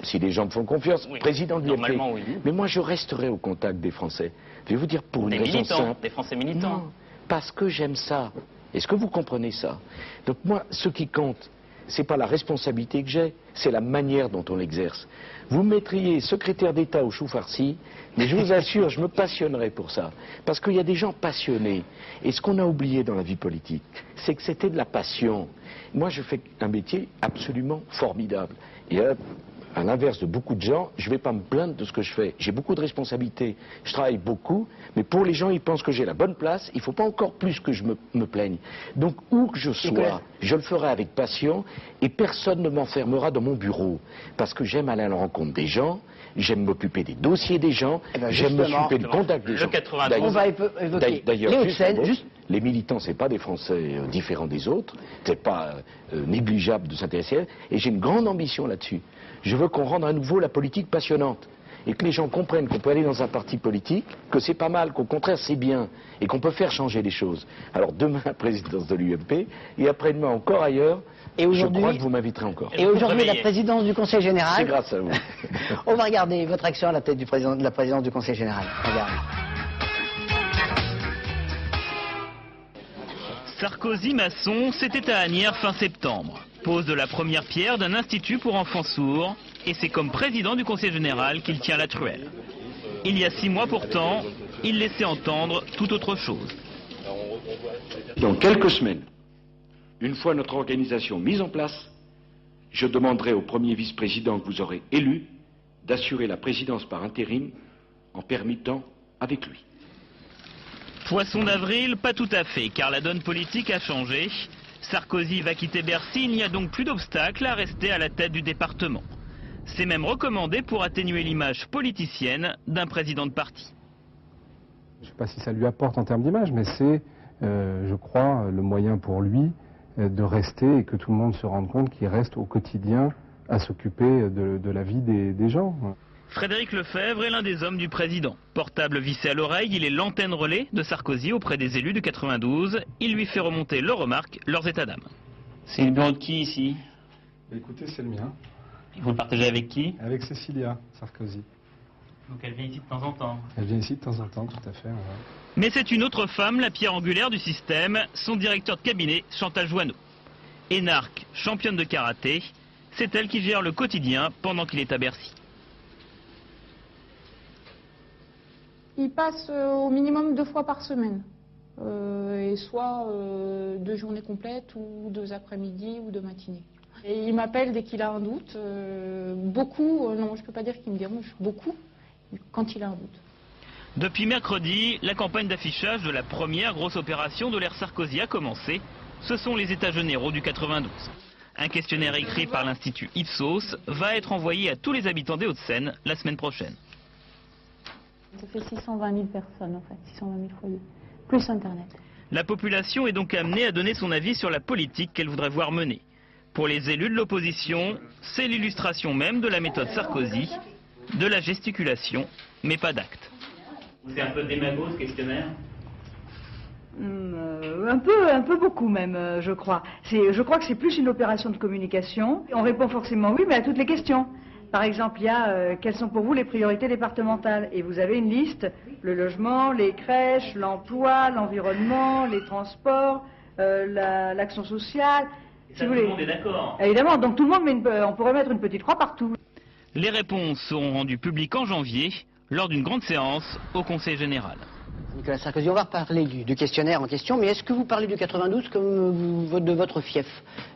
si les gens me font confiance, Oui, président de l'UMP. normalement, oui. Mais moi, je resterai au contact des Français. Je vais vous dire pour une Des raison militants, simple. des Français militants. Non, parce que j'aime ça. Est-ce que vous comprenez ça? Donc moi, ce qui compte, c'est pas la responsabilité que j'ai, c'est la manière dont on l'exerce. Vous me mettriez secrétaire d'État au chou farci, mais je vous assure, je me passionnerais pour ça. Parce qu'il y a des gens passionnés. Et ce qu'on a oublié dans la vie politique, c'est que c'était de la passion. Moi, je fais un métier absolument formidable. Et à l'inverse de beaucoup de gens, je ne vais pas me plaindre de ce que je fais. J'ai beaucoup de responsabilités, je travaille beaucoup, mais pour les gens, ils pensent que j'ai la bonne place, il ne faut pas encore plus que je me plaigne. Donc, où que je sois, je le ferai avec passion, et personne ne m'enfermera dans mon bureau. Parce que j'aime aller à la rencontre des gens, j'aime m'occuper des dossiers des gens, j'aime m'occuper du contact des gens. On va évoquer les D'ailleurs, Hauts-de-Seine, juste... les militants, c'est pas des Français différents des autres, c'est pas négligeable de s'intéresser à eux, et j'ai une grande ambition là-dessus. Je veux qu'on rende à nouveau la politique passionnante, et que les gens comprennent qu'on peut aller dans un parti politique, que c'est pas mal, qu'au contraire c'est bien, et qu'on peut faire changer les choses. Alors demain, la présidence de l'UMP, et après-demain encore ailleurs, et je crois que vous m'inviterez encore. Et aujourd'hui, la présidence du Conseil Général... C'est grâce à vous. On va regarder votre action à la tête de la présidence du Conseil Général. Regardez. Sarkozy-Masson, c'était à Asnières fin septembre. Pose de la première pierre d'un institut pour enfants sourds, et c'est comme président du Conseil Général qu'il tient la truelle. Il y a 6 mois pourtant, il laissait entendre tout autre chose. Dans quelques semaines, une fois notre organisation mise en place, je demanderai au premier vice-président que vous aurez élu d'assurer la présidence par intérim en permettant avec lui. Poisson d'avril, pas tout à fait, car la donne politique a changé. Sarkozy va quitter Bercy, il n'y a donc plus d'obstacle à rester à la tête du département. C'est même recommandé pour atténuer l'image politicienne d'un président de parti. Je ne sais pas si ça lui apporte en termes d'image, mais c'est, je crois, le moyen pour lui de rester et que tout le monde se rende compte qu'il reste au quotidien à s'occuper de la vie des gens. Frédéric Lefebvre est l'un des hommes du président. Portable vissé à l'oreille, il est l'antenne relais de Sarkozy auprès des élus du 92. Il lui fait remonter leurs remarques, leurs états d'âme. C'est le bureau de qui ici? Écoutez, c'est le mien. Et vous le partagez avec qui? Avec Cécilia Sarkozy. Donc elle vient ici de temps en temps. Elle vient ici de temps en temps, tout à fait. Ouais. Mais c'est une autre femme, la pierre angulaire du système, son directeur de cabinet, Chantal Joanneau. Énarque, championne de karaté, c'est elle qui gère le quotidien pendant qu'il est à Bercy. Il passe au minimum 2 fois par semaine, et soit 2 journées complètes ou 2 après-midi ou 2 matinées. Et il m'appelle dès qu'il a un doute, beaucoup, non je ne peux pas dire qu'il me dérange, beaucoup, quand il a un doute. Depuis mercredi, la campagne d'affichage de la première grosse opération de l'ère Sarkozy a commencé. Ce sont les états généraux du 92. Un questionnaire écrit par l'Institut Ipsos va être envoyé à tous les habitants des Hauts-de-Seine la semaine prochaine. Ça fait 620 000 personnes en fait, 620 000 foyers, plus Internet. La population est donc amenée à donner son avis sur la politique qu'elle voudrait voir mener. Pour les élus de l'opposition, c'est l'illustration même de la méthode Sarkozy, de la gesticulation, mais pas d'actes. C'est un peu démago ce questionnaire? Un peu beaucoup même, je crois. Je crois que c'est plus une opération de communication. On répond forcément oui, mais à toutes les questions. Par exemple, il y a quelles sont pour vous les priorités départementales? Et vous avez une liste, le logement, les crèches, l'emploi, l'environnement, les transports, l'action sociale. Si tout le monde est d'accord. Évidemment, donc tout le monde, on pourrait mettre une petite croix partout. Les réponses seront rendues publiques en janvier, lors d'une grande séance au Conseil Général. Nicolas Sarkozy, on va reparler du questionnaire en question, mais est-ce que vous parlez du 92 comme de votre fief?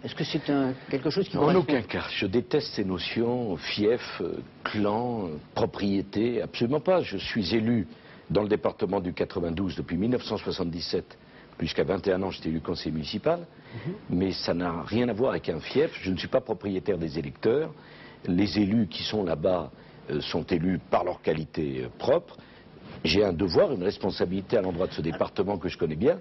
Est-ce que c'est quelque chose qui... En aucun cas. Je déteste ces notions, fief, clan, propriété, absolument pas. Je suis élu dans le département du 92 depuis 1977. Jusqu'à 21 ans, j'étais élu conseiller municipal. Mais ça n'a rien à voir avec un fief. Je ne suis pas propriétaire des électeurs. Les élus qui sont là-bas sont élus par leur qualité propre. J'ai un devoir, une responsabilité à l'endroit de ce département que je connais bien,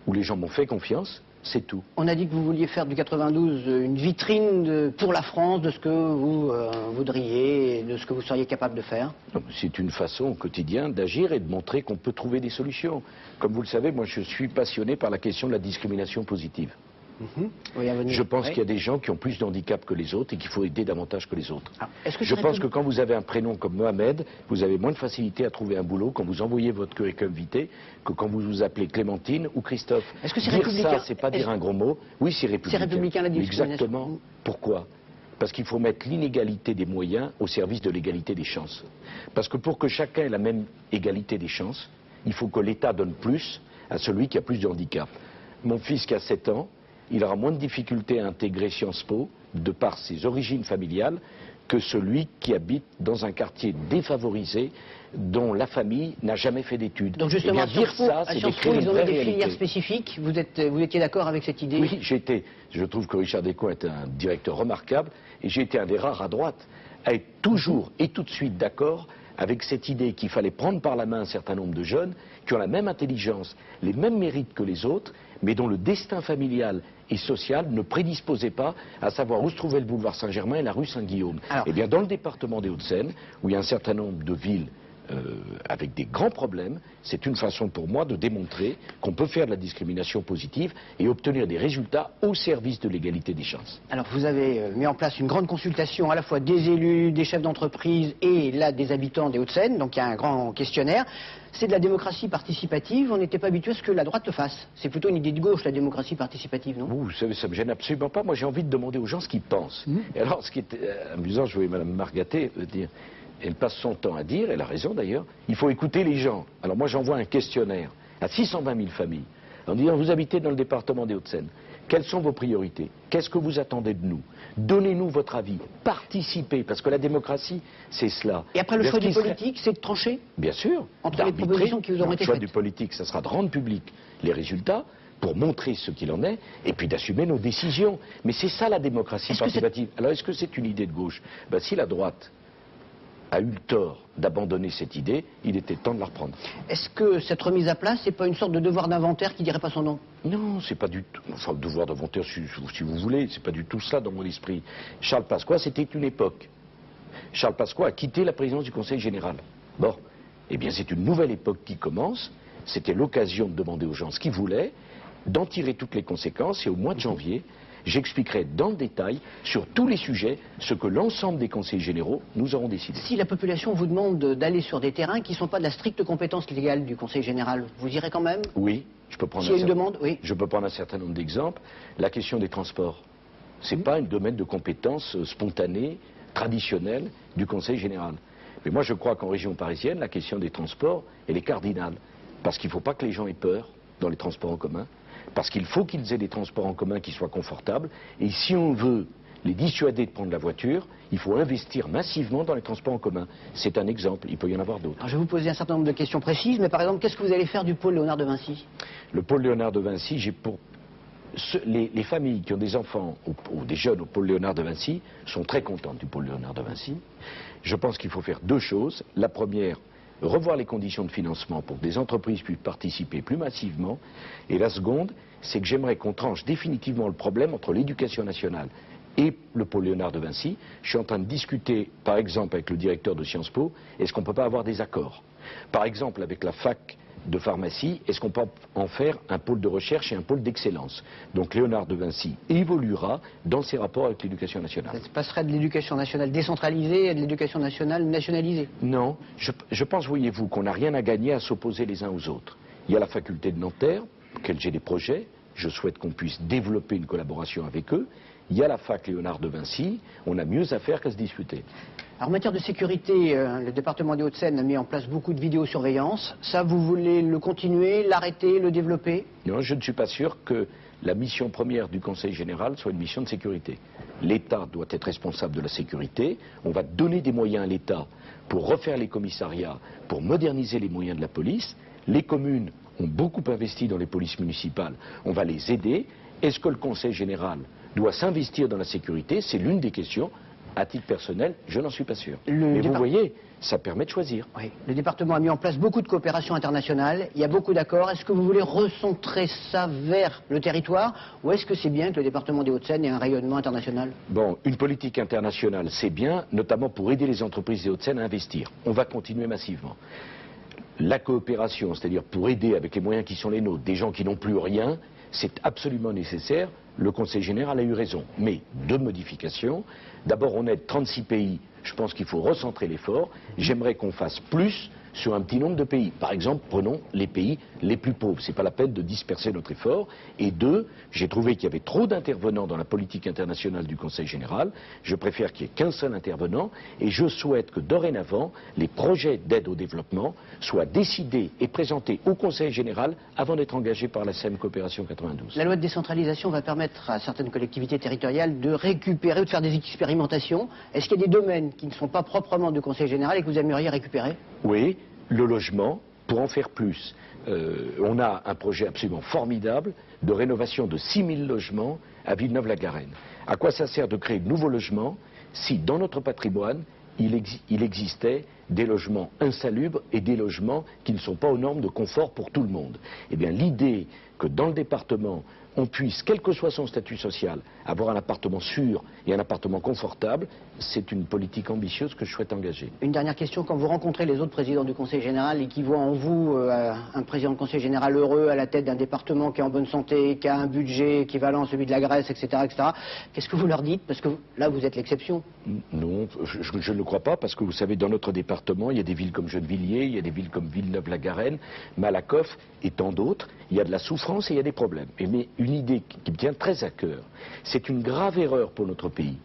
où les gens m'ont fait confiance, c'est tout. On a dit que vous vouliez faire du 92 une vitrine pour la France, de ce que vous voudriez, et de ce que vous seriez capable de faire. C'est une façon au quotidien d'agir et de montrer qu'on peut trouver des solutions. Comme vous le savez, moi je suis passionné par la question de la discrimination positive. Oui, à venir. Je pense Oui. qu'il y a des gens qui ont plus de handicap que les autres et qu'il faut aider davantage que les autres. Alors, est-ce que Je c'est pense que quand vous avez un prénom comme Mohamed, vous avez moins de facilité à trouver un boulot quand vous envoyez votre curriculum vitae que quand vous vous appelez Clémentine ou Christophe. Est-ce que c'est dire républicain? ça, c'est pas dire un gros mot. Oui, c'est républicain. C'est républicain, la discrimination. Exactement. Pourquoi? Parce qu'il faut mettre l'inégalité des moyens au service de l'égalité des chances. Parce que pour que chacun ait la même égalité des chances, il faut que l'État donne plus à celui qui a plus de handicap. Mon fils qui a 7 ans, il aura moins de difficultés à intégrer Sciences Po de par ses origines familiales que celui qui habite dans un quartier défavorisé dont la famille n'a jamais fait d'études. Donc justement, Eh bien, dire ça, à c'est Sciences Po, décrire ils une ont vraie mis des réalité. filières spécifiques. Vous étiez d'accord avec cette idée? Oui, je trouve que Richard Descoings est un directeur remarquable et j'ai été un des rares à droite à être toujours et tout de suite d'accord avec cette idée qu'il fallait prendre par la main un certain nombre de jeunes qui ont la même intelligence, les mêmes mérites que les autres, mais dont le destin familial et social ne prédisposait pas à savoir où se trouvait le boulevard Saint-Germain et la rue Saint-Guillaume. Alors- Eh bien, dans le département des Hauts-de-Seine, où il y a un certain nombre de villes avec des grands problèmes, c'est une façon pour moi de démontrer qu'on peut faire de la discrimination positive et obtenir des résultats au service de l'égalité des chances. Alors vous avez mis en place une grande consultation à la fois des élus, des chefs d'entreprise et là des habitants des Hauts-de-Seine, donc il y a un grand questionnaire. C'est de la démocratie participative, on n'était pas habitué à ce que la droite le fasse. C'est plutôt une idée de gauche, la démocratie participative, non? Vous savez, ça me gêne absolument pas. Moi, j'ai envie de demander aux gens ce qu'ils pensent. Et alors, ce qui est amusant, je voyais Mme Margatet dire, elle passe son temps à dire, elle a raison d'ailleurs, il faut écouter les gens. Alors moi, j'envoie un questionnaire à 620 000 familles en disant, vous habitez dans le département des Hauts-de-Seine. Quelles sont vos priorités? Qu'est-ce que vous attendez de nous? Donnez-nous votre avis. Participez, parce que la démocratie, c'est cela. Et après le Vers choix qui du serait- politique, c'est de trancher Bien sûr. entre les d'arbitrer. propositions qui vous auront Le été choix faites. du politique, ça sera de rendre public les résultats pour montrer ce qu'il en est et puis d'assumer nos décisions. Mais c'est ça la démocratie Est-ce que c'est- participative. Alors est-ce que c'est une idée de gauche? Ben, si la droite a eu le tort d'abandonner cette idée, il était temps de la reprendre. Est-ce que cette remise à plat, c'est pas une sorte de devoir d'inventaire qui dirait pas son nom? Non, c'est pas du tout. Enfin, le devoir d'inventaire, si vous voulez, c'est pas du tout ça dans mon esprit. Charles Pasqua, c'était une époque. Charles Pasqua a quitté la présidence du Conseil général. Bon, eh bien, c'est une nouvelle époque qui commence. C'était l'occasion de demander aux gens ce qu'ils voulaient, d'en tirer toutes les conséquences, et au mois de janvier, j'expliquerai dans le détail, sur tous les sujets, ce que l'ensemble des conseils généraux nous auront décidé. Si la population vous demande d'aller sur des terrains qui ne sont pas de la stricte compétence légale du Conseil général, vous irez quand même? Oui, je peux prendre S'il y a une certain- demande, oui. Je peux prendre un certain nombre d'exemples. La question des transports, c'est pas un domaine de compétence spontanée, traditionnelle du Conseil général. Mais moi, je crois qu'en région parisienne, la question des transports, elle est cardinale. Parce qu'il ne faut pas que les gens aient peur dans les transports en commun. Parce qu'il faut qu'ils aient des transports en commun qui soient confortables. Et si on veut les dissuader de prendre la voiture, il faut investir massivement dans les transports en commun. C'est un exemple, il peut y en avoir d'autres. Alors, je vais vous poser un certain nombre de questions précises, mais par exemple, qu'est-ce que vous allez faire du pôle Léonard de Vinci? Le pôle Léonard de Vinci, j'ai pour... les familles qui ont des enfants ou des jeunes au pôle Léonard de Vinci sont très contentes du pôle Léonard de Vinci. Je pense qu'il faut faire deux choses. La première, revoir les conditions de financement pour que des entreprises puissent participer plus massivement. Et la seconde, c'est que j'aimerais qu'on tranche définitivement le problème entre l'éducation nationale et le pôle Léonard de Vinci. Je suis en train de discuter, par exemple, avec le directeur de Sciences Po, est-ce qu'on ne peut pas avoir des accords? Par exemple, avec la fac de pharmacie, est-ce qu'on peut en faire un pôle de recherche et un pôle d'excellence? Donc Léonard de Vinci évoluera dans ses rapports avec l'éducation nationale. Ça se passerait de l'éducation nationale décentralisée à de l'éducation nationale nationalisée? Non, je pense, voyez-vous, qu'on n'a rien à gagner à s'opposer les uns aux autres. Il y a la faculté de Nanterre, auquel j'ai des projets, je souhaite qu'on puisse développer une collaboration avec eux. Il y a la fac Léonard de Vinci, on a mieux à faire qu'à se disputer. Alors, en matière de sécurité, le département des Hauts-de-Seine a mis en place beaucoup de vidéosurveillance. Ça, vous voulez le continuer, l'arrêter, le développer? Non, je ne suis pas sûr que la mission première du Conseil général soit une mission de sécurité. L'État doit être responsable de la sécurité. On va donner des moyens à l'État pour refaire les commissariats, pour moderniser les moyens de la police. Les communes ont beaucoup investi dans les polices municipales. On va les aider. Est-ce que le Conseil général doit s'investir dans la sécurité? C'est l'une des questions. À titre personnel, je n'en suis pas sûr. Mais vous voyez, ça permet de choisir. Oui. Le département a mis en place beaucoup de coopération internationale. Il y a beaucoup d'accords. Est-ce que vous voulez recentrer ça vers le territoire? Ou est-ce que c'est bien que le département des Hauts-de-Seine ait un rayonnement international? Bon, une politique internationale, c'est bien, notamment pour aider les entreprises des Hauts-de-Seine à investir. On va continuer massivement. La coopération, c'est-à-dire pour aider avec les moyens qui sont les nôtres, des gens qui n'ont plus rien, c'est absolument nécessaire le Conseil général a eu raison. Mais deux modifications. D'abord, on aide 36 pays. Je pense qu'il faut recentrer l'effort. J'aimerais qu'on fasse plus sur un petit nombre de pays. Par exemple, prenons les pays les plus pauvres. Ce n'est pas la peine de disperser notre effort. Et deux, j'ai trouvé qu'il y avait trop d'intervenants dans la politique internationale du Conseil général. Je préfère qu'il n'y ait qu'un seul intervenant. Et je souhaite que dorénavant, les projets d'aide au développement soient décidés et présentés au Conseil général avant d'être engagés par la SEM Coopération 92. La loi de décentralisation va permettre à certaines collectivités territoriales de récupérer ou de faire des expérimentations. Est-ce qu'il y a des domaines qui ne sont pas proprement du Conseil général et que vous aimeriez récupérer? Oui, le logement, pour en faire plus. On a un projet absolument formidable de rénovation de 6000 logements à Villeneuve-la-Garenne. À quoi ça sert de créer de nouveaux logements si dans notre patrimoine il existait des logements insalubres et des logements qui ne sont pas aux normes de confort pour tout le monde? Eh bien, l'idée que dans le département, on puisse, quel que soit son statut social, avoir un appartement sûr et un appartement confortable, c'est une politique ambitieuse que je souhaite engager. Une dernière question, quand vous rencontrez les autres présidents du Conseil général et qui voient en vous un président du Conseil général heureux à la tête d'un département qui est en bonne santé, qui a un budget équivalent à celui de la Grèce, etc., qu'est-ce que vous leur dites? Parce que là, vous êtes l'exception. Non, je ne le crois pas, parce que vous savez, dans notre département, il y a des villes comme Gennevilliers, il y a des villes comme Villeneuve-la-Garenne, Malakoff et tant d'autres. Il y a de la souffrance et il y a des problèmes. Mais une idée qui me tient très à cœur, c'est une grave erreur pour notre pays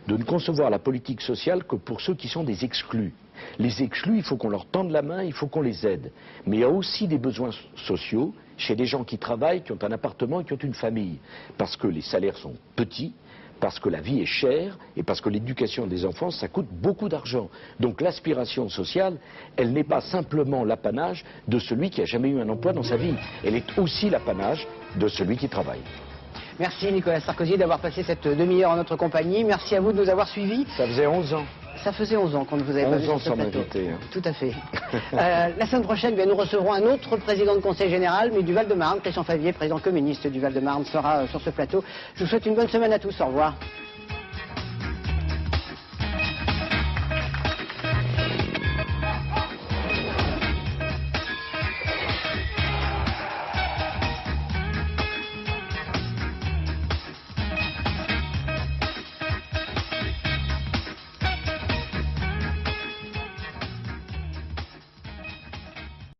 de ne concevoir la politique sociale que pour ceux qui sont des exclus. Les exclus, il faut qu'on leur tende la main, il faut qu'on les aide. Mais il y a aussi des besoins sociaux chez des gens qui travaillent, qui ont un appartement et qui ont une famille. Parce que les salaires sont petits, parce que la vie est chère et parce que l'éducation des enfants, ça coûte beaucoup d'argent. Donc l'aspiration sociale, elle n'est pas simplement l'apanage de celui qui n'a jamais eu un emploi dans sa vie. Elle est aussi l'apanage de celui qui travaille. Merci Nicolas Sarkozy d'avoir passé cette demi-heure en notre compagnie. Merci à vous de nous avoir suivis. Ça faisait 11 ans. Ça faisait 11 ans qu'on ne vous avait pas vu sur ce plateau. 11 ans sans m'inviter. Tout à fait. La semaine prochaine, nous recevrons un autre président de Conseil général, mais du Val-de-Marne. Christian Favier, président communiste du Val-de-Marne, sera sur ce plateau. Je vous souhaite une bonne semaine à tous. Au revoir.